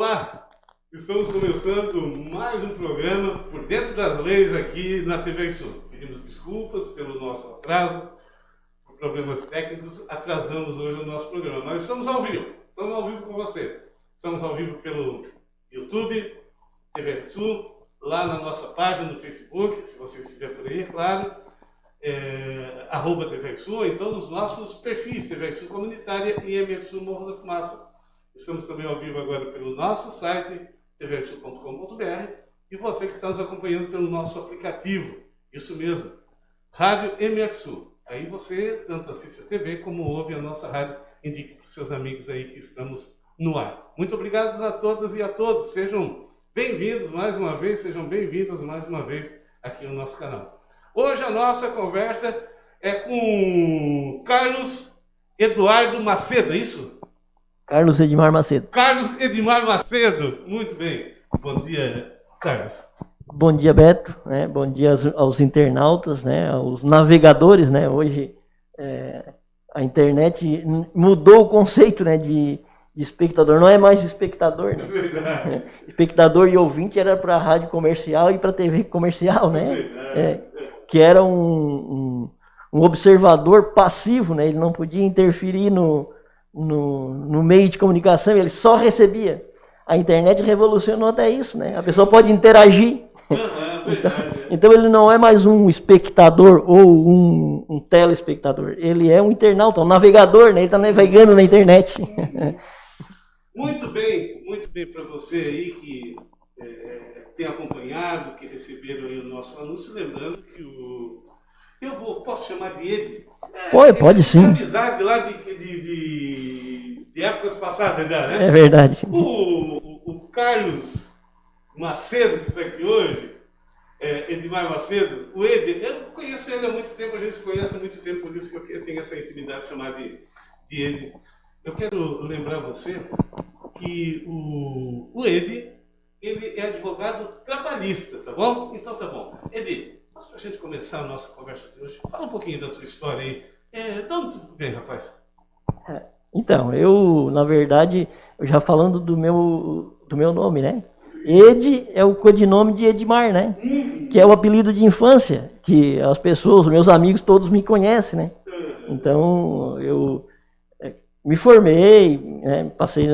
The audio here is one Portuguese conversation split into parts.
Olá, estamos começando mais um programa Por Dentro das Leis aqui na TV Sul. Pedimos desculpas pelo nosso atraso, por problemas técnicos, atrasamos hoje o nosso programa. Nós estamos ao vivo com você. Estamos ao vivo pelo YouTube, TV Sul, lá na nossa página no Facebook, se você estiver por aí, é claro, @ TV Sul, então nos nossos perfis TV Sul Comunitária e MF Sul Morro da Fumaça. Estamos também ao vivo agora pelo nosso site, tvsul.com.br, e você que está nos acompanhando pelo nosso aplicativo, isso mesmo, Rádio MF Sul. Aí você tanto assiste a TV como ouve a nossa rádio, indique para os seus amigos aí que estamos no ar. Muito obrigado a todas e a todos, sejam bem-vindos mais uma vez, sejam bem-vindas mais uma vez aqui no nosso canal. Hoje a nossa conversa é com Carlos Eduardo Macedo, é isso? Carlos Edmar Macedo. Carlos Edmar Macedo, muito bem. Bom dia, Carlos. Bom dia, Beto. Né? Bom dia aos internautas, né? Aos navegadores. Né? Hoje a internet mudou o conceito, né, de espectador. Não é mais espectador. Né? É verdade. Espectador e ouvinte era para a rádio comercial e para a TV comercial, né? Que era um observador passivo, né? Ele não podia interferir no meio de comunicação, ele só recebia. A internet revolucionou até isso, né? A pessoa pode interagir. Então ele não é mais um espectador ou um telespectador. Ele é um internauta, um navegador, né? Ele está navegando na internet. Muito bem para você aí que tem acompanhado, que receberam aí o nosso anúncio, lembrando que posso chamar de ele? Pode sim. Amizade lá de épocas passadas, né? É verdade. O Carlos Macedo, que está aqui hoje, Edmar Macedo, o Ed, eu conheço ele há muito tempo, a gente se conhece há muito tempo, por isso que eu tenho essa intimidade de chamar de Ed. Eu quero lembrar você que o Ed, ele é advogado trabalhista, tá bom? Então tá bom. Ed, mas para a gente começar a nossa conversa de hoje, fala um pouquinho da tua história aí. De onde tu vem, rapaz? Então, na verdade, já falando do meu nome, né? Ed é o codinome de Edmar, né? Que é o apelido de infância, que as pessoas, meus amigos todos me conhecem, né? Então, eu me formei, né? Passei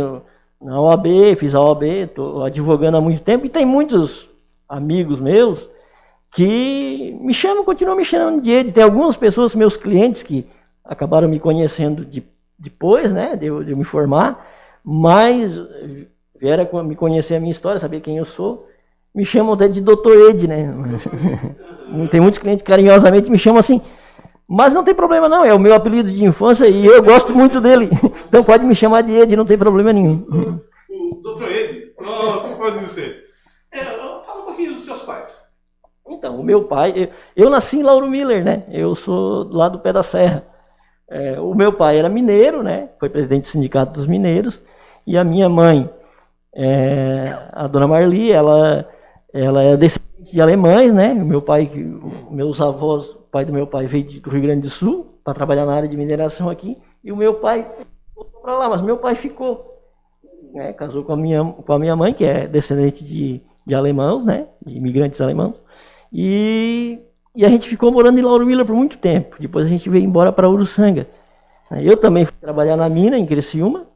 na OAB, fiz a OAB, estou advogando há muito tempo, e tem muitos amigos meus que continuam me chamando de Ed. Tem algumas pessoas, meus clientes, que acabaram me conhecendo depois, né, de eu me formar, mas vieram me conhecer a minha história, saber quem eu sou, me chamam até de Dr. Ed, né? Tem muitos clientes que carinhosamente me chamam assim, mas não tem problema não, é o meu apelido de infância e eu gosto muito dele, então pode me chamar de Ed, não tem problema nenhum. O Dr. Ed, pronto, pode ser. Fala um pouquinho dos seus pais. Então, o meu pai, eu nasci em Lauro Miller, né? Eu sou lá do pé da serra. O meu pai era mineiro, né? Foi presidente do Sindicato dos Mineiros. E a minha mãe, a dona Marli, ela é descendente de alemães, né? Meus avós, o pai do meu pai veio do Rio Grande do Sul para trabalhar na área de mineração aqui. E o meu pai voltou para lá, mas meu pai ficou. Né? Casou com a minha mãe, que é descendente de alemãos, né? De imigrantes alemãos. E a gente ficou morando em Lauro Miller por muito tempo. Depois a gente veio embora para Uruçanga. Eu também fui trabalhar na mina, em Criciúma.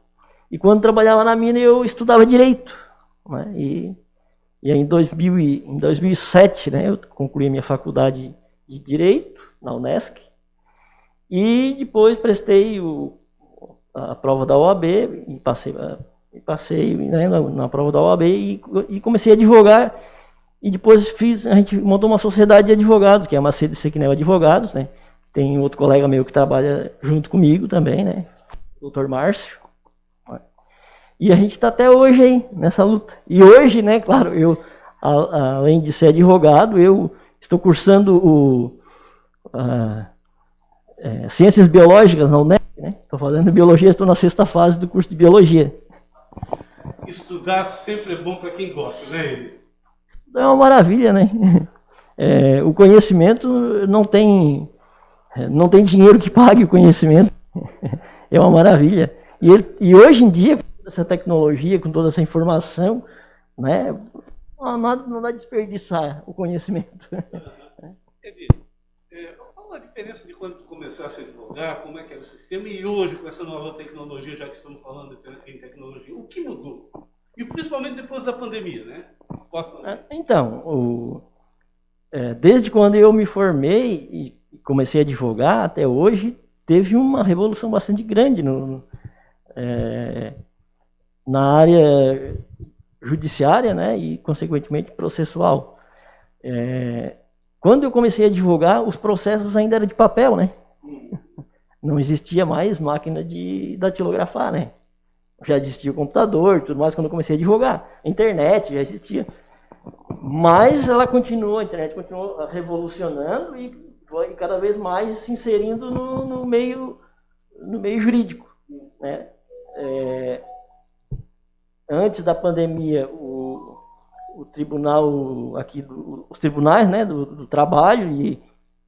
E quando trabalhava na mina, eu estudava Direito. Né? E aí em 2007, né, eu concluí a minha faculdade de Direito, na Unesc. E depois prestei a prova da OAB, e passei né, na prova da OAB e comecei a advogar. E depois a gente montou uma sociedade de advogados, que é a Macedo e Sequinel Advogados, né? Tem outro colega meu que trabalha junto comigo também, né? O Dr. Márcio. E a gente está até hoje aí, nessa luta. E hoje, né, claro, além de ser advogado, eu estou cursando Ciências Biológicas na UNESP, né? Estou fazendo Biologia, estou na 6ª fase do curso de Biologia. Estudar sempre é bom para quem gosta, né? É uma maravilha, né? O conhecimento não tem dinheiro que pague o conhecimento. É uma maravilha. E hoje em dia, essa tecnologia, com toda essa informação, né? Não dá desperdiçar o conhecimento. Edi, qual a diferença de quando tu começasse a advogar, como é que era o sistema, e hoje com essa nova tecnologia, já que estamos falando em tecnologia, o que mudou? E principalmente depois da pandemia, né? Então, desde quando eu me formei e comecei a advogar até hoje, teve uma revolução bastante grande na área judiciária, né, e consequentemente processual. Quando eu comecei a advogar, os processos ainda eram de papel, né? Não existia mais máquina de datilografar, né? Já existia o computador, tudo mais, quando eu comecei a advogar. A internet já existia. Mas ela continuou, a internet continuou revolucionando e foi cada vez mais se inserindo no meio jurídico, né? Antes da pandemia, o tribunal aqui, os tribunais, né, do trabalho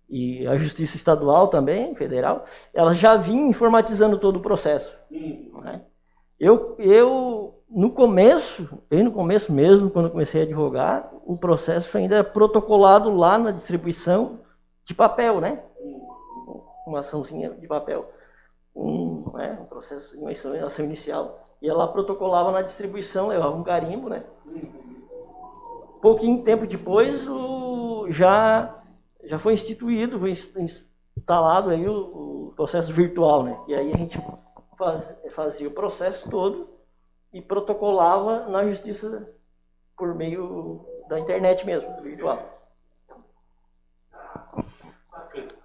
e a justiça estadual também, federal, ela já vinha informatizando todo o processo, né? Eu no começo mesmo, quando eu comecei a advogar, o processo ainda era protocolado lá na distribuição de papel, né? Uma açãozinha de papel, um processo, uma ação inicial. E ela protocolava na distribuição, levava um carimbo, né? Pouquinho tempo depois, já foi instituído, foi instalado aí o processo virtual, né? E aí a gente fazia o processo todo e protocolava na justiça por meio da internet mesmo, virtual.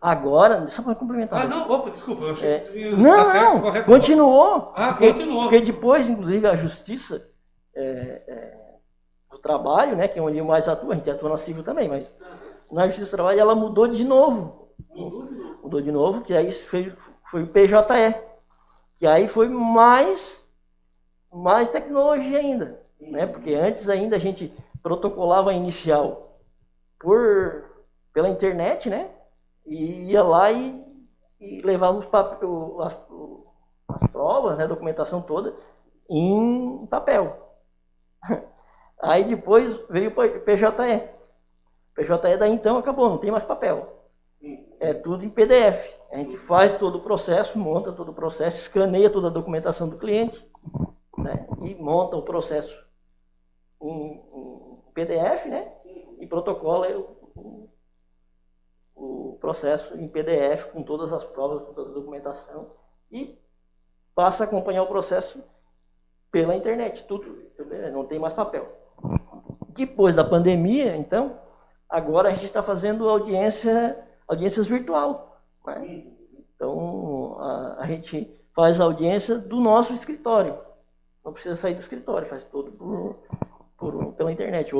Agora, só para complementar. Desculpa, eu achei que tinha... Não, continuou. Continuou. Porque depois, inclusive, a justiça do trabalho, né, que é onde eu mais atuo, a gente atua na civil também, mas na justiça do trabalho ela mudou de novo. Mudou de novo, que aí foi o PJE. Que aí foi mais tecnologia ainda, né? Porque antes ainda a gente protocolava a inicial pela internet, né? E ia lá e levava as provas, né? A documentação toda em papel. Aí depois veio o PJE. O PJE daí então acabou, não tem mais papel. É tudo em PDF. A gente faz todo o processo, monta todo o processo, escaneia toda a documentação do cliente, né? E monta o processo em PDF, né? E protocola o processo em PDF com todas as provas, com toda a documentação e passa a acompanhar o processo pela internet, tudo, não tem mais papel. Depois da pandemia, então, agora a gente está fazendo audiências virtual, né? Então, a gente faz a audiência do nosso escritório. Não precisa sair do escritório, faz tudo pela internet.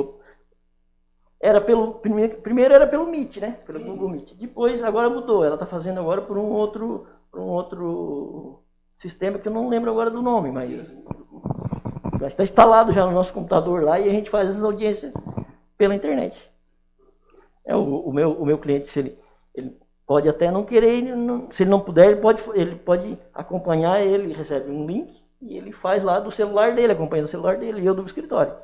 Primeiro era pelo Meet, né? Pelo Google Meet. Depois, agora mudou. Ela está fazendo agora por um outro sistema que eu não lembro agora do nome, mas está instalado já no nosso computador lá e a gente faz as audiências pela internet. O meu cliente, se ele pode até não querer, se ele não puder, ele pode acompanhar, ele recebe um link e ele faz lá do celular dele, acompanha do celular dele e eu do escritório.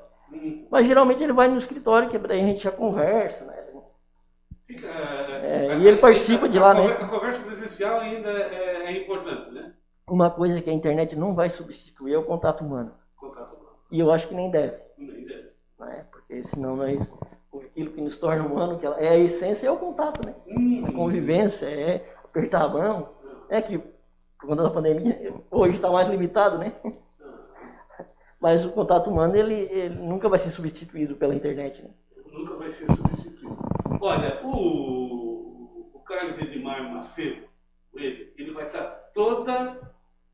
Mas geralmente ele vai no escritório, que daí a gente já conversa, né? E ele participa de lá, né? A conversa presencial ainda é importante, né? Uma coisa que a internet não vai substituir é o contato humano. E eu acho que nem deve. Né? Porque senão aquilo que nos torna humano, que a essência é o contato, né? A convivência, é apertar a mão. É que, por conta da pandemia, hoje está mais limitado, né? Mas o contato humano, ele nunca vai ser substituído pela internet, né? Nunca vai ser substituído. Olha, o Carlos Edmar Macedo, ele vai estar toda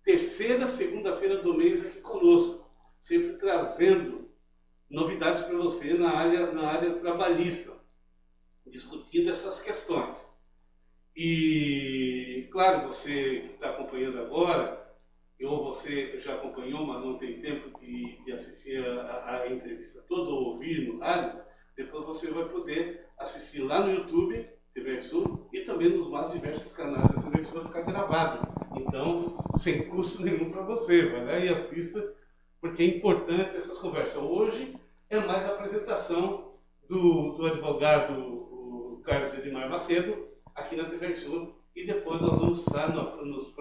terceira segunda-feira do mês aqui conosco, sempre trazendo novidades para você na área trabalhista, discutindo essas questões. E, claro, você que está acompanhando agora, ou você já acompanhou, mas não tem tempo de assistir a entrevista toda ou ouvir no rádio, depois você vai poder assistir lá no YouTube, TV Sul, e também nos mais diversos canais da TV Sul, vai ficar gravado. Então, sem custo nenhum para você. Vai lá e assista porque é importante essas conversas. Hoje é mais a apresentação do advogado o Carlos Edmar Macedo, aqui na TV Sul, e depois nós vamos estar nos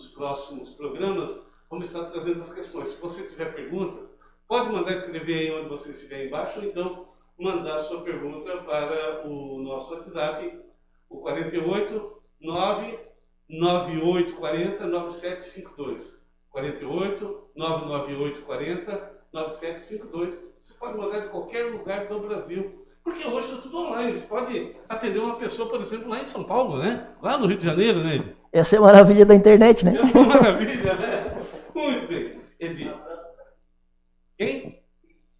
próximos programas, vamos estar trazendo as questões. Se você tiver perguntas, pode mandar escrever aí onde você estiver embaixo, ou então mandar sua pergunta para o nosso WhatsApp, o 48 99840 9752. 48 99840 9752. Você pode mandar de qualquer lugar do Brasil, porque hoje está tudo online. A gente pode atender uma pessoa, por exemplo, lá em São Paulo, né? Lá no Rio de Janeiro, né? Essa é a maravilha da internet, né? Essa é uma maravilha, né? Muito bem. Eli. Quem?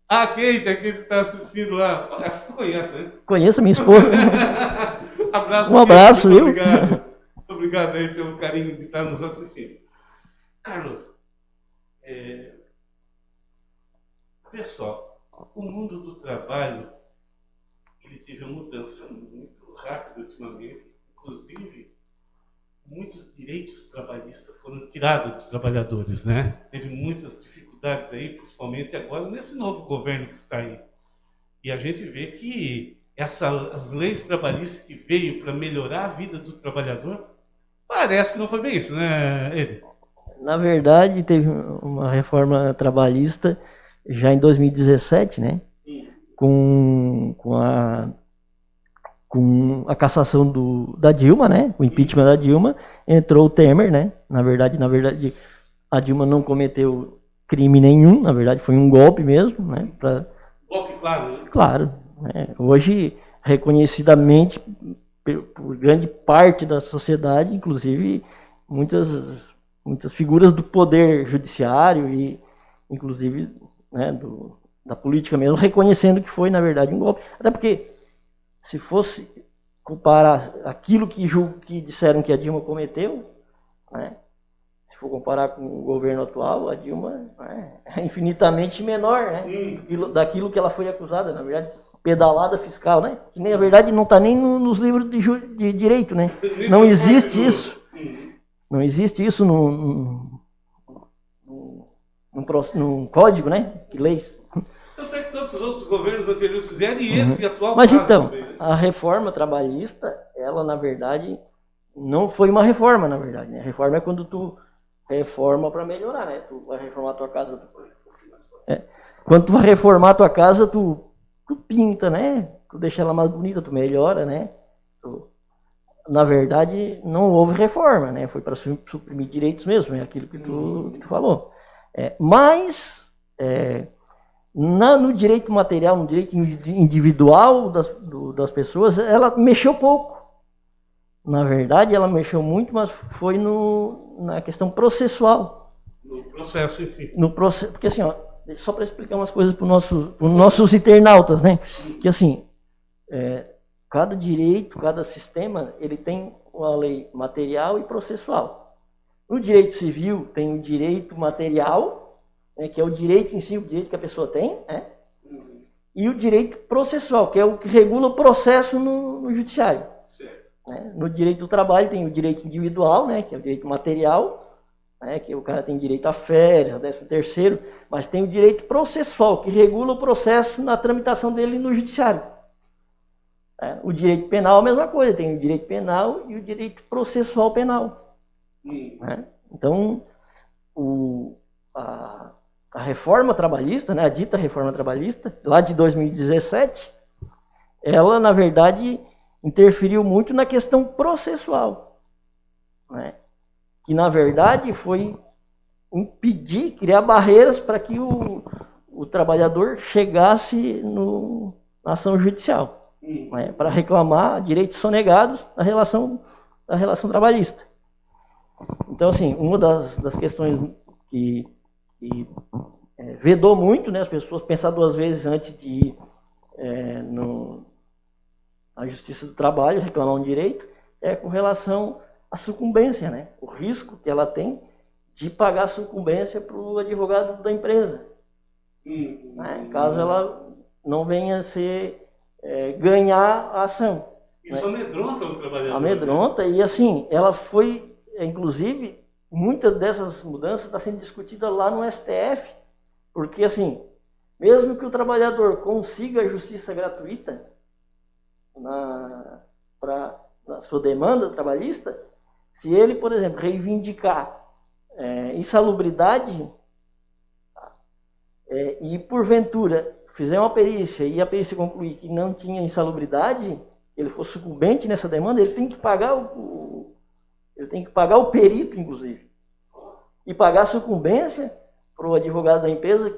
Ah, Kate, aquele que está assistindo lá. Essa tu conhece, né? Conheço minha esposa. Abraço, um abraço, Kate. viu? Obrigado. Muito obrigado aí pelo carinho de estar nos assistindo. Carlos, pessoal, o mundo do trabalho ele teve uma mudança muito rápida ultimamente. Inclusive, muitos direitos trabalhistas foram tirados dos trabalhadores, né? Teve muitas dificuldades aí, principalmente agora nesse novo governo que está aí. E a gente vê que as leis trabalhistas que veio para melhorar a vida do trabalhador, parece que não foi bem isso, né, Edi? Na verdade, teve uma reforma trabalhista já em 2017, né? Com a cassação da Dilma, né? O impeachment da Dilma, entrou o Temer, né? Na verdade, a Dilma não cometeu crime nenhum, na verdade foi um golpe mesmo, né? Golpe, claro, né? Claro. Né? Hoje, reconhecidamente por grande parte da sociedade, inclusive muitas figuras do poder judiciário e, inclusive, né, da política mesmo, reconhecendo que foi, na verdade, um golpe. Até porque, se fosse comparar aquilo que disseram que a Dilma cometeu, né, se for comparar com o governo atual, a Dilma, né, é infinitamente menor, né, daquilo que ela foi acusada, na verdade, pedalada fiscal, né, que na verdade não está nem nos livros de direito, né, não existe isso. Não existe isso num código, né, de leis. Tanto é que tantos outros governos anteriores fizeram e esse atual. Mas então, também, né? a reforma trabalhista, ela na verdade não foi uma reforma, na verdade. Né? A reforma é quando tu reforma para melhorar, né? Tu vai reformar a tua casa. Quando tu vai reformar a tua casa, tu pinta, né? Tu deixa ela mais bonita, tu melhora, né? Na verdade, não houve reforma, né? Foi para suprimir direitos mesmo, é aquilo que tu falou. Mas no direito material, no direito individual das pessoas, ela mexeu pouco. Na verdade, ela mexeu muito, mas foi na questão processual. No processo em si. Porque assim, ó, só para explicar umas coisas para os nossos internautas, né? Que assim, cada direito, cada sistema, ele tem uma lei material e processual. No direito civil, tem o direito material, né, que é o direito em si, o direito que a pessoa tem, né? E o direito processual, que é o que regula o processo no judiciário. Certo. Né? No direito do trabalho, tem o direito individual, né, que é o direito material, né, que o cara tem direito a férias, a 13º, mas tem o direito processual, que regula o processo na tramitação dele no judiciário. O direito penal é a mesma coisa, tem o direito penal e o direito processual penal. Né? Então, a reforma trabalhista, né, a dita reforma trabalhista, lá de 2017, ela, na verdade, interferiu muito na questão processual. Né? Que, na verdade, foi impedir, criar barreiras para que o trabalhador chegasse na ação judicial. Né, para reclamar direitos sonegados da relação trabalhista. Então, assim, uma das questões que vedou muito, né, as pessoas pensar duas vezes antes de ir na Justiça do Trabalho reclamar um direito, com relação à sucumbência, né, o risco que ela tem de pagar sucumbência para o advogado da empresa. Né, caso ela não venha a ser ganhar a ação. Isso, né? Amedronta o trabalhador. Amedronta, né? E assim, ela foi, inclusive, muitas dessas mudanças estão sendo discutidas lá no STF, porque, assim, mesmo que o trabalhador consiga a justiça gratuita na sua demanda trabalhista, se ele, por exemplo, reivindicar insalubridade e, porventura, fizer uma perícia e a perícia concluir que não tinha insalubridade, ele for sucumbente nessa demanda, ele tem que pagar o perito, inclusive. E pagar a sucumbência para o advogado da empresa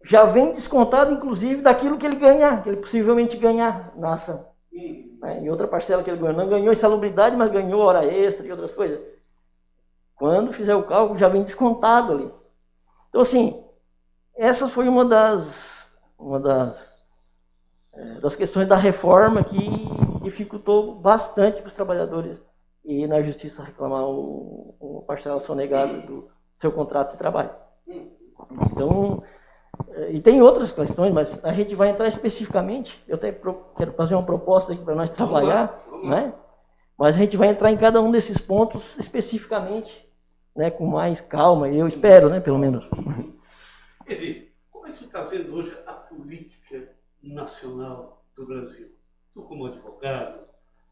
já vem descontado, inclusive, daquilo que ele ganhar, que ele possivelmente ganhar na ação. Em outra parcela que ele ganhou. Não ganhou insalubridade, mas ganhou hora extra e outras coisas. Quando fizer o cálculo, já vem descontado ali. Então, assim, essa foi uma das questões da reforma que dificultou bastante para os trabalhadores ir na justiça reclamar uma parcela sonegada do seu contrato de trabalho. Então, e tem outras questões, mas a gente vai entrar especificamente. Eu até quero fazer uma proposta aqui para nós trabalhar, né? Mas a gente vai entrar em cada um desses pontos especificamente, né, com mais calma, eu espero, né, pelo menos. Edi, como é que está sendo hoje a política nacional do Brasil? Tu, como advogado,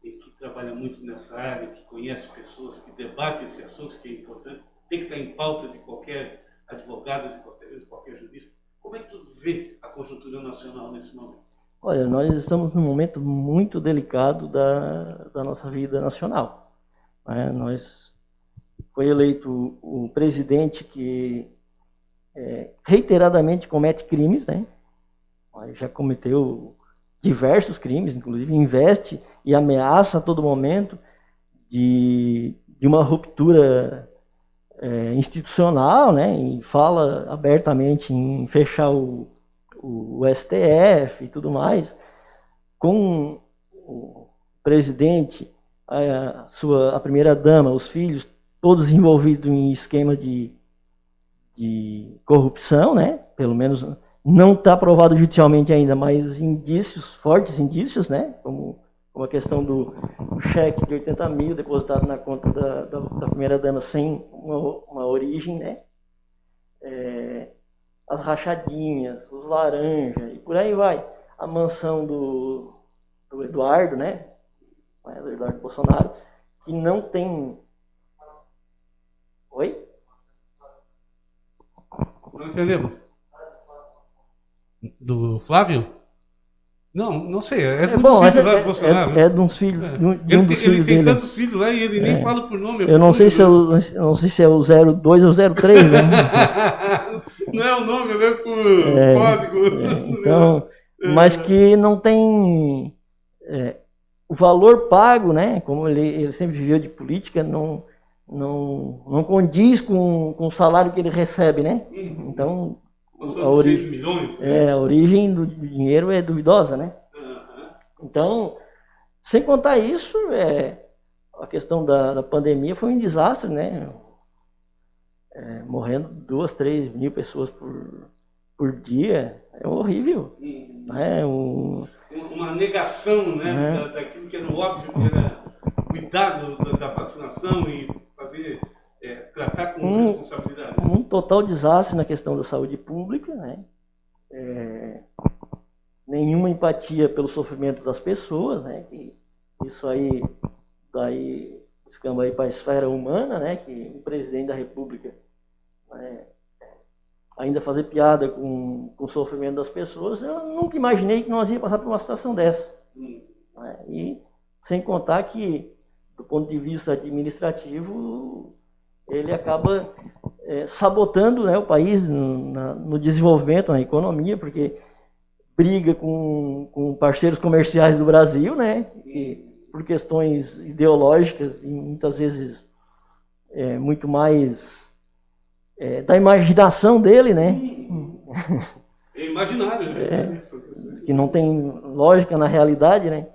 e que trabalha muito nessa área, que conhece pessoas, que debate esse assunto que é importante, tem que estar em pauta de qualquer advogado, de qualquer jurista. Como é que tu vê a conjuntura nacional nesse momento? Olha, nós estamos num momento muito delicado da nossa vida nacional. Foi eleito o presidente que reiteradamente comete crimes, né? Já cometeu diversos crimes, inclusive investe e ameaça a todo momento de uma ruptura institucional, né? E fala abertamente em fechar o STF e tudo mais. Com o presidente, a primeira-dama, os filhos, todos envolvidos em esquema de corrupção, né? Pelo menos não está provado judicialmente ainda, mas indícios, fortes indícios, né? Como a questão do cheque de 80 mil depositado na conta da primeira-dama sem uma origem, né? As rachadinhas, os laranjas, e por aí vai. A mansão do Eduardo, né? Do Eduardo Bolsonaro, que não tem... Oi? Não entendemos. Do Flávio? Não sei. É de um dos filhos lá do Bolsonaro. É de uns filhos. De um dos filhos dele. Ele tem tantos filhos lá e ele nem fala por nome. Eu não sei se é o 02 ou 03, né? Não é o nome, é por código. Então, mas que não tem... o valor pago, né? Como ele sempre viveu de política, não condiz com o salário que ele recebe, né? Então... a origem do dinheiro é duvidosa, né? Então, sem contar isso, a questão da pandemia foi um desastre, né? Morrendo 2, 3 mil pessoas por dia, é horrível. Né? Uma negação, né? Daquilo que era óbvio, que era cuidar da vacinação e fazer... tratar com responsabilidade. Um total desastre na questão da saúde pública, né? Nenhuma empatia pelo sofrimento das pessoas, né? Isso aí daí escamba aí para a esfera humana, né? Que o presidente da República, né, ainda fazer piada com o sofrimento das pessoas, eu nunca imaginei que nós ia passar por uma situação dessa. Né? E sem contar que, do ponto de vista administrativo, ele acaba sabotando, né, o país no desenvolvimento, na economia, porque briga com parceiros comerciais do Brasil, né, por questões ideológicas e muitas vezes muito mais da imaginação dele, né? É imaginário, né? Que não tem lógica na realidade, né?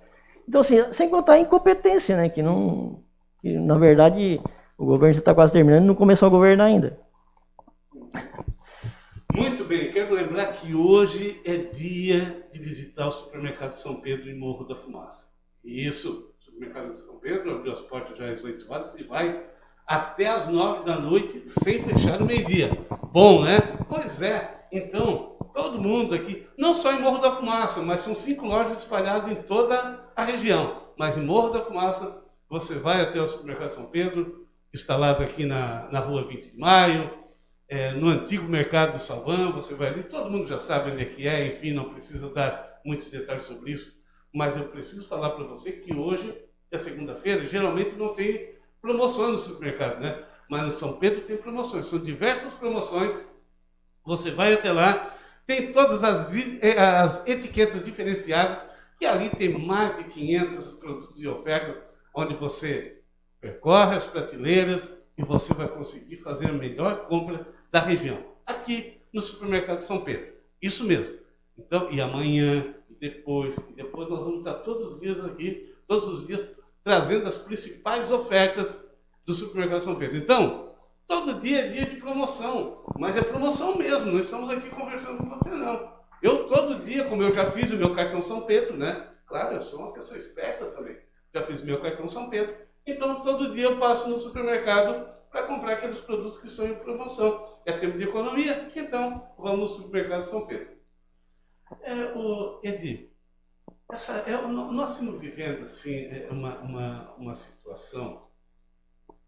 Então, assim, sem contar a incompetência, né? Que na verdade... O governo já está quase terminando e não começou a governar ainda. Muito bem, quero lembrar que hoje é dia de visitar o supermercado São Pedro em Morro da Fumaça. Isso, o supermercado de São Pedro abriu as portas já às 8 horas e vai até as 9 da noite, sem fechar o meio-dia. Bom, né? Pois é. Então, todo mundo aqui, não só em Morro da Fumaça, mas são 5 lojas espalhadas em toda a região. Mas em Morro da Fumaça, você vai até o Supermercado São Pedro, instalado aqui na rua 20 de Maio, no antigo Mercado do Salvão, você vai ali, todo mundo já sabe onde é que é, enfim, não precisa dar muitos detalhes sobre isso, mas eu preciso falar para você que hoje, é segunda-feira, geralmente não tem promoções no supermercado, né? Mas no São Pedro tem promoções, são diversas promoções, você vai até lá, tem todas as etiquetas diferenciadas, e ali tem mais de 500 produtos e ofertas, onde você percorre as prateleiras e você vai conseguir fazer a melhor compra da região, aqui no Supermercado São Pedro. Isso mesmo. Então, e amanhã, e depois nós vamos estar todos os dias aqui, todos os dias, trazendo as principais ofertas do Supermercado São Pedro. Então, todo dia é dia de promoção, mas é promoção mesmo, não estamos aqui conversando com você não. Eu todo dia, como eu já fiz o meu cartão São Pedro, né? Claro, eu sou uma pessoa esperta também, já fiz o meu cartão São Pedro, então todo dia eu passo no supermercado para comprar aqueles produtos que estão em promoção. É tempo de economia, então vamos no Supermercado São Pedro. Edi, nós estamos vivendo assim, uma situação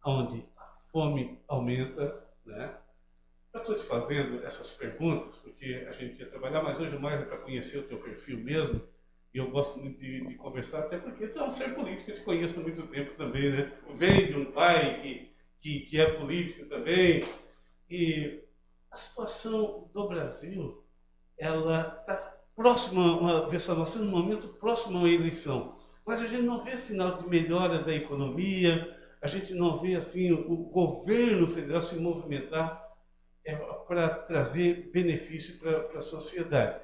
onde a fome aumenta, né? Eu estou te fazendo essas perguntas porque a gente ia trabalhar, mas hoje mais é para conhecer o teu perfil mesmo, e eu gosto muito de conversar, até porque tu é um ser político, eu te conheço há muito tempo também, né? Vem de um pai que é político também, e a situação do Brasil, ela está próxima, pessoal, nós estamos num momento próximo à eleição, mas a gente não vê sinal de melhora da economia, a gente não vê assim o governo federal se movimentar para trazer benefício para a sociedade.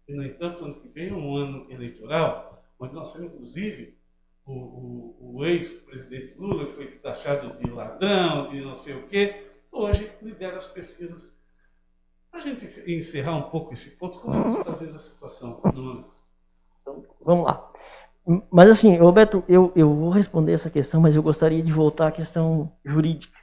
E, no entanto, ano que vem é um ano eleitoral, onde nós temos, inclusive, o ex-presidente Lula, que foi taxado de ladrão, de não sei o quê, hoje lidera as pesquisas. Para a gente encerrar um pouco esse ponto, como é que está fazendo a situação no ano? Então, vamos lá. Mas assim, Roberto, eu vou responder essa questão, mas eu gostaria de voltar à questão jurídica.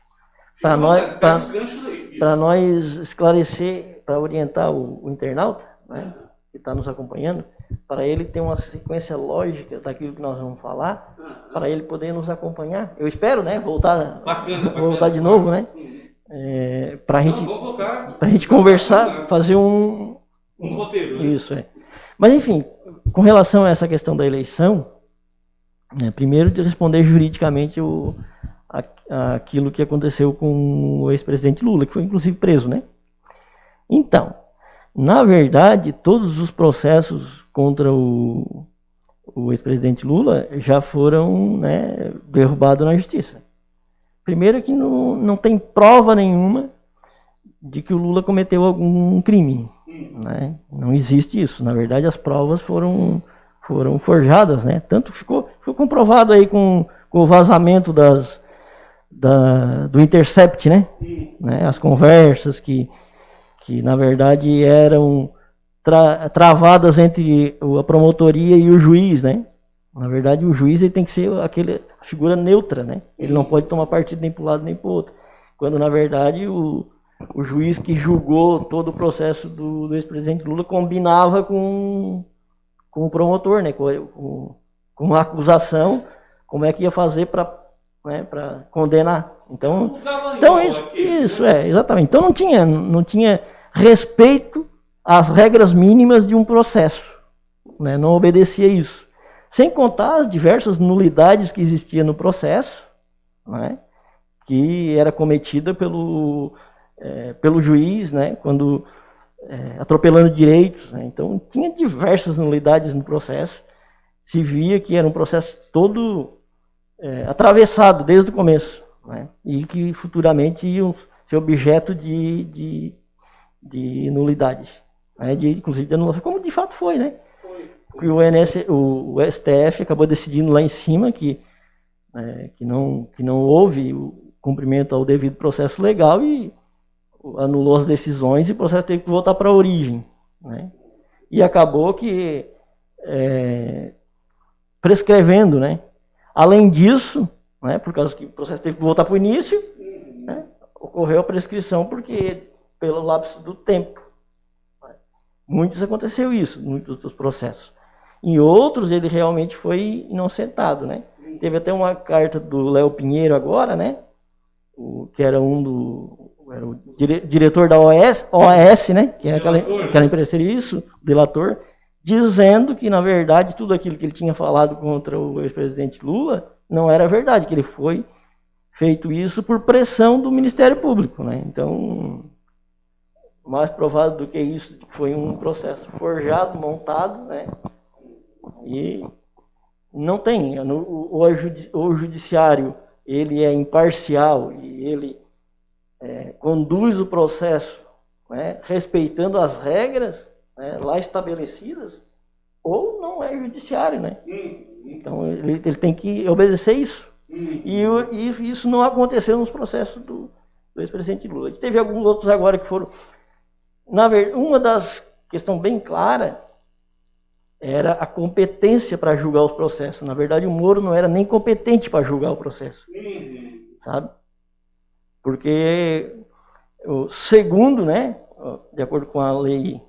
Para nós esclarecer, para orientar o internauta, né, que está nos acompanhando, para ele ter uma sequência lógica daquilo que nós vamos falar, para ele poder nos acompanhar. Eu espero, né, voltar de novo, né? Para a gente conversar, fazer um roteiro. Né? Isso, Mas, enfim, com relação a essa questão da eleição, primeiro de responder juridicamente aquilo que aconteceu com o ex-presidente Lula, que foi inclusive preso, né? Então, na verdade, todos os processos contra o ex-presidente Lula já foram, né, derrubados na justiça. Primeiro que não tem prova nenhuma de que o Lula cometeu algum crime, né? Não existe isso. Na verdade, as provas foram forjadas, né? Tanto ficou comprovado aí com o vazamento do Intercept, né? As conversas que na verdade eram travadas entre a promotoria e o juiz, né? Na verdade, o juiz ele tem que ser aquela figura neutra, né? Ele não pode tomar partido nem para um lado nem para o outro. Quando, na verdade, o juiz que julgou todo o processo do ex-presidente Lula combinava com o promotor, né? Com a acusação, como é que ia fazer para condenar. Então isso exatamente. Então não tinha respeito às regras mínimas de um processo, né? Não obedecia isso. Sem contar as diversas nulidades que existiam no processo, né? Que era cometida pelo juiz, né? Quando atropelando direitos, né? Então tinha diversas nulidades no processo. Se via que era um processo todo atravessado desde o começo, né? E que futuramente iam ser objeto de nulidade, né? Inclusive de anulação, como de fato foi, né? Que o STF acabou decidindo lá em cima que não houve o cumprimento ao devido processo legal e anulou as decisões e o processo teve que voltar para a origem, né? E acabou que prescrevendo, né? Além disso, né, por causa que o processo teve que voltar para o início, ocorreu a prescrição porque pelo lapso do tempo. Muitos aconteceu isso, muitos dos processos. Em outros ele realmente foi inocentado, né? Teve até uma carta do Léo Pinheiro agora, né? Que era era o diretor da OAS, né? Que é aquela empresa, isso, o delator, dizendo que, na verdade, tudo aquilo que ele tinha falado contra o ex-presidente Lula não era verdade, que ele foi feito isso por pressão do Ministério Público, né? Então, mais provável do que isso, foi um processo forjado, montado, né? E não tem. O judiciário, ele é imparcial e ele conduz o processo, né, respeitando as regras, né, lá estabelecidas, ou não é judiciário, né? Então ele tem que obedecer isso. E isso não aconteceu nos processos do ex-presidente Lula. Teve alguns outros agora que foram... Na verdade, uma das questões bem clara era a competência para julgar os processos. Na verdade, o Moro não era nem competente para julgar o processo. Sabe? Porque, segundo, né, de acordo com a lei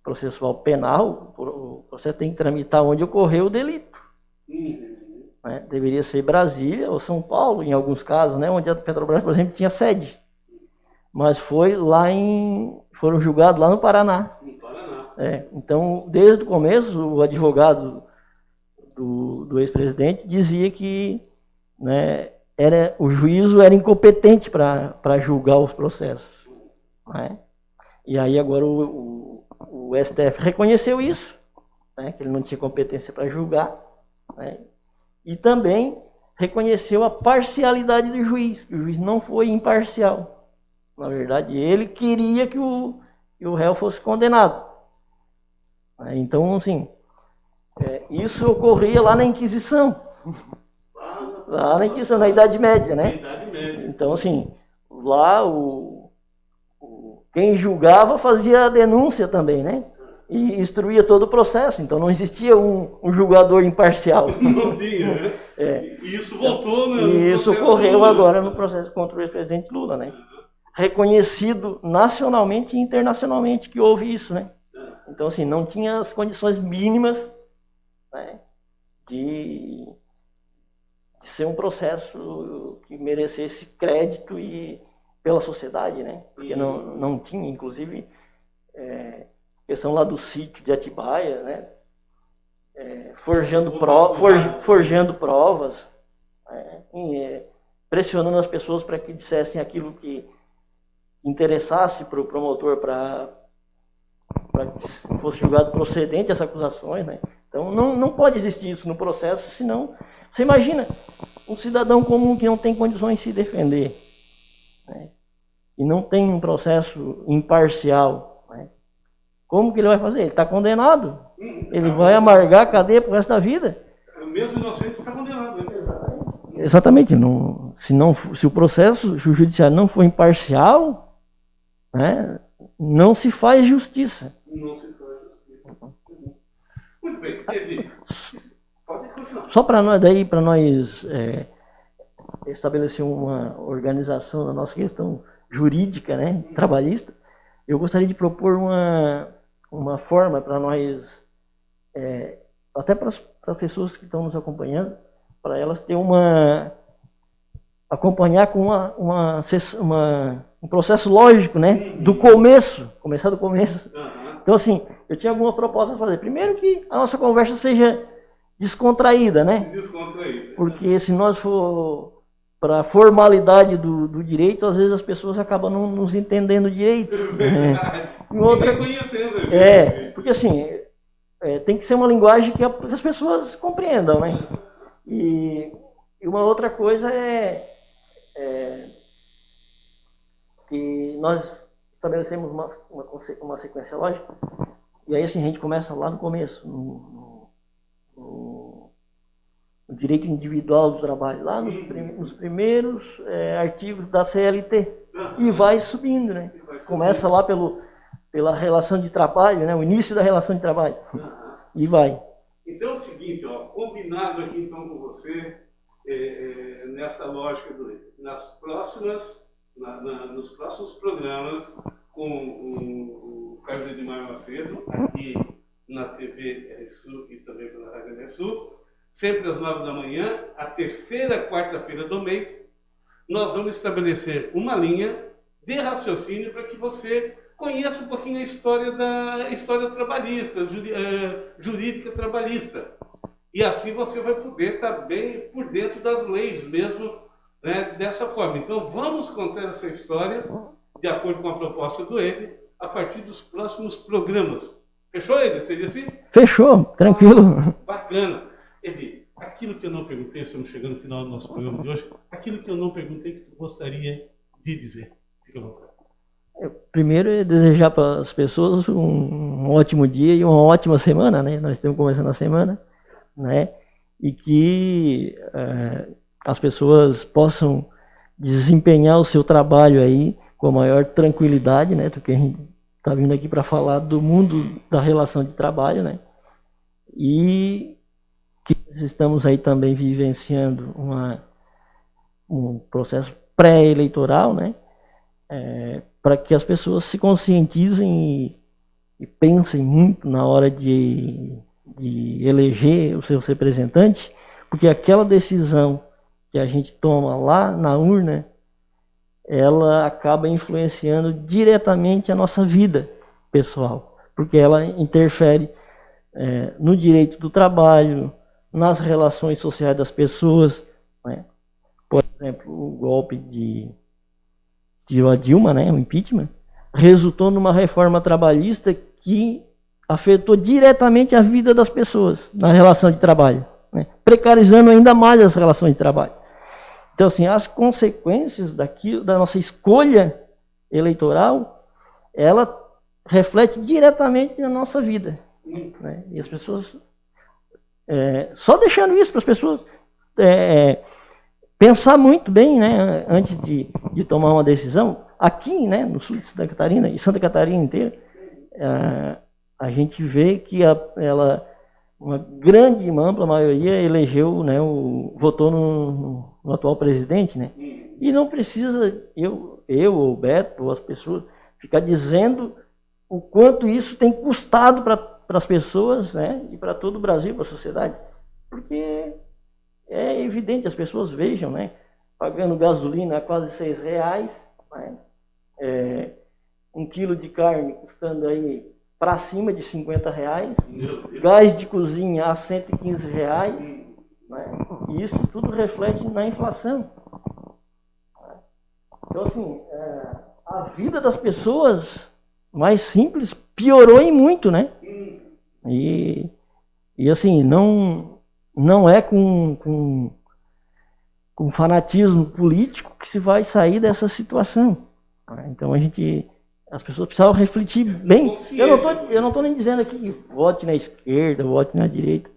processual penal, o processo tem que tramitar onde ocorreu o delito. Né? Deveria ser Brasília ou São Paulo, em alguns casos, né, onde a Petrobras, por exemplo, tinha sede. Mas foram julgados lá no Paraná. Então, desde o começo, o advogado do ex-presidente dizia que, né, o juízo era incompetente para julgar os processos. Né? E aí agora o STF reconheceu isso, né, que ele não tinha competência para julgar, né, e também reconheceu a parcialidade do juiz, que o juiz não foi imparcial. Na verdade, ele queria que o réu fosse condenado. Então, assim, isso ocorria lá na Inquisição. Lá na Inquisição, na Idade Média, né? Então, assim, lá quem julgava fazia a denúncia também, né? E instruía todo o processo. Então, não existia um julgador imparcial. Não tinha, né? E isso voltou, né? E isso ocorreu agora no processo contra o ex-presidente Lula, né? Reconhecido nacionalmente e internacionalmente que houve isso, né? Então, assim, não tinha as condições mínimas, né, de ser um processo que merecesse crédito pela sociedade, né? Porque não tinha, inclusive, questão lá do sítio de Atibaia, né? Forjando provas, pressionando as pessoas para que dissessem aquilo que interessasse para o promotor para que fosse julgado procedente essas acusações, né? Então não pode existir isso no processo, senão você imagina um cidadão comum que não tem condições de se defender, né, e não tem um processo imparcial, né, como que ele vai fazer? Ele está condenado, ele vai amargar a cadeia pro resto da vida. Mesmo inocente está condenado, né? Exatamente. Se o processo judiciário não for imparcial, né, não se faz justiça. Não se faz justiça. Muito bem, Eli, pode continuar. Só para nós estabelecer uma organização da nossa questão jurídica, né, trabalhista, eu gostaria de propor uma forma para nós, até para as pessoas que estão nos acompanhando, para elas ter acompanhar com um processo lógico, né? Do começo, começar do começo. Então, assim, eu tinha alguma proposta para fazer. Primeiro que a nossa conversa seja descontraída, né? Descontraída. Porque se nós for para a formalidade do direito, às vezes as pessoas acabam não nos entendendo direito. Verdade. Outra... conhecendo. Porque assim, tem que ser uma linguagem que as pessoas compreendam, né? E uma outra coisa que nós estabelecemos uma sequência lógica, e aí assim, a gente começa lá no começo, no direito individual do trabalho, lá nos primeiros artigos da CLT, e vai subindo, né? Começa lá pela relação de trabalho, né? O início da relação de trabalho, e vai. Então é o seguinte, combinado aqui então com você, nessa lógica nas próximas nos próximos programas com o Carlos Edmar Macedo, aqui na TV Sul e também pela Rádio Sul, sempre às 9 da manhã, a terceira quarta-feira do mês, nós vamos estabelecer uma linha de raciocínio para que você conheça um pouquinho a história trabalhista, jurídica trabalhista. E assim você vai poder estar bem por dentro das leis mesmo, né, dessa forma. Então vamos contar essa história de acordo com a proposta do Edi, a partir dos próximos programas. Fechou, Edi? Seria assim? Fechou, tranquilo. Bacana. Edi, aquilo que eu não perguntei, estamos chegando no final do nosso programa de hoje, aquilo que eu não perguntei que tu gostaria de dizer. Fica à vontade. Primeiro é desejar para as pessoas um ótimo dia e uma ótima semana, né? Nós estamos começando a semana, né? E que as pessoas possam desempenhar o seu trabalho aí com a maior tranquilidade, né? Porque a gente está vindo aqui para falar do mundo da relação de trabalho, né? E que estamos aí também vivenciando um processo pré-eleitoral, né? Para que as pessoas se conscientizem e pensem muito na hora de eleger os seus representantes, porque aquela decisão que a gente toma lá na urna, ela acaba influenciando diretamente a nossa vida pessoal, porque ela interfere no direito do trabalho, nas relações sociais das pessoas, né? Por exemplo, o golpe de Dilma, né, o impeachment, resultou numa reforma trabalhista que afetou diretamente a vida das pessoas na relação de trabalho, né, precarizando ainda mais as relações de trabalho. Então, assim, as consequências da nossa escolha eleitoral, ela reflete diretamente na nossa vida, né? E as pessoas, só deixando isso para as pessoas pensar muito bem, né, antes de tomar uma decisão. Aqui, né, no sul de Santa Catarina e Santa Catarina inteira, a gente vê que uma grande e ampla maioria elegeu, né, votou no atual presidente, né? E não precisa eu ou o Beto ou as pessoas ficar dizendo o quanto isso tem custado para as pessoas, né, e para todo o Brasil, para a sociedade, porque é evidente, as pessoas vejam, né, pagando gasolina a quase R$6, né, 1 quilo de carne custando aí para cima de R$50, gás de cozinha a R$115, né, e isso tudo reflete na inflação. Então, assim, a vida das pessoas mais simples piorou em muito, né? E assim, não é com fanatismo político que se vai sair dessa situação. Então as pessoas precisam refletir bem. Eu não estou nem dizendo aqui que vote na esquerda, vote na direita.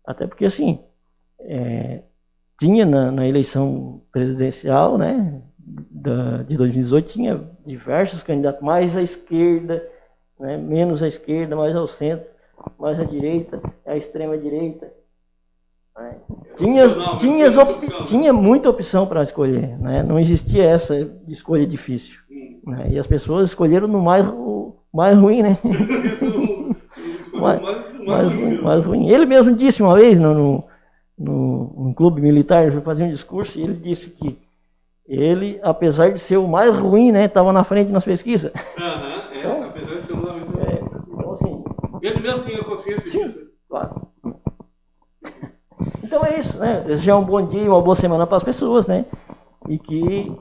Até porque, assim, tinha na eleição presidencial, né, de 2018, tinha diversos candidatos, mais à esquerda, né, menos à esquerda, mais ao centro, mais à direita, à extrema direita. Tinha muita opção para escolher, né? Não existia essa escolha difícil, né? E as pessoas escolheram no mais ruim, né? mais ruim. Ele mesmo disse uma vez num clube militar, eu fazia um discurso, e ele disse que ele, apesar de ser o mais ruim, né, estava na frente nas pesquisas. Então, apesar de ser o mais ruim. Então, assim, ele mesmo tinha consciência disso. Claro. Então é isso, né? Desejar um bom dia e uma boa semana para as pessoas, né? E que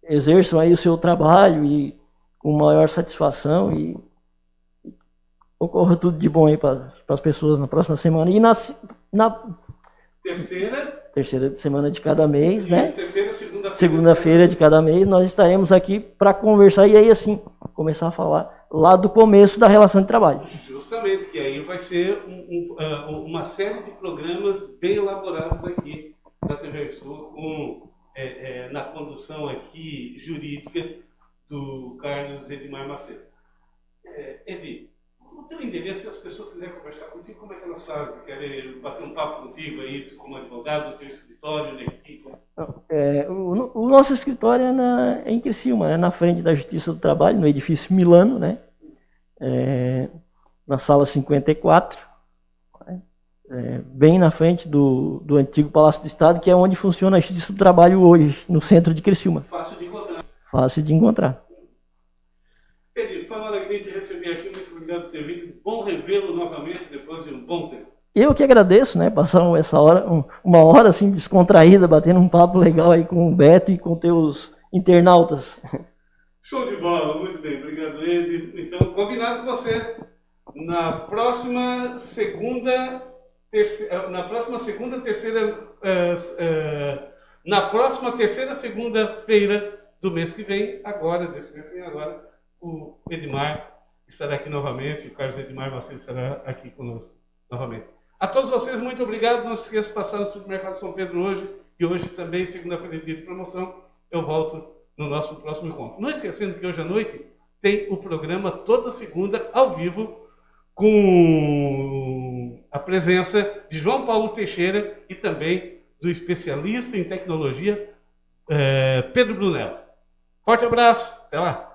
exerçam aí o seu trabalho e com maior satisfação e ocorra tudo de bom aí para as pessoas na próxima semana. E na terceira semana de cada mês, né? Segunda-feira de cada mês, nós estaremos aqui para conversar e aí, assim, começar a falar lá do começo da relação de trabalho. Justamente, que aí vai ser uma série de programas bem elaborados aqui na TV Sul, na condução aqui jurídica do Carlos Edmar Macedo. Edi, o teu endereço, se as pessoas quiserem conversar contigo, como é que elas fazem? Querem bater um papo contigo aí, tu como advogado, do teu escritório, da equipe? O nosso escritório é em Criciúma, é na frente da Justiça do Trabalho, no edifício Milano, né? Na sala 54, bem na frente do antigo Palácio do Estado, que é onde funciona a Justiça do Trabalho hoje, no centro de Criciúma. Fácil de encontrar. Fácil de encontrar. Pedro, foi uma alegria te receber aqui, muito obrigado por ter vindo. Bom revê-lo novamente depois de um bom tempo. Eu que agradeço, né? Passar essa hora, uma hora assim descontraída, batendo um papo legal aí com o Beto e com teus internautas. Show de bola, muito bem, obrigado, Ed. Então, combinado com você. Na próxima segunda, terceira, segunda-feira do mês que vem, o Edmar estará aqui novamente, o Carlos Edmar Macedo estará aqui conosco novamente. A todos vocês, muito obrigado. Não se esqueça de passar no Supermercado São Pedro hoje, e hoje também, segunda-feira de promoção, eu volto no nosso próximo encontro. Não esquecendo que hoje à noite tem o programa toda segunda, ao vivo, com a presença de João Paulo Teixeira e também do especialista em tecnologia, Pedro Brunel. Forte abraço, até lá!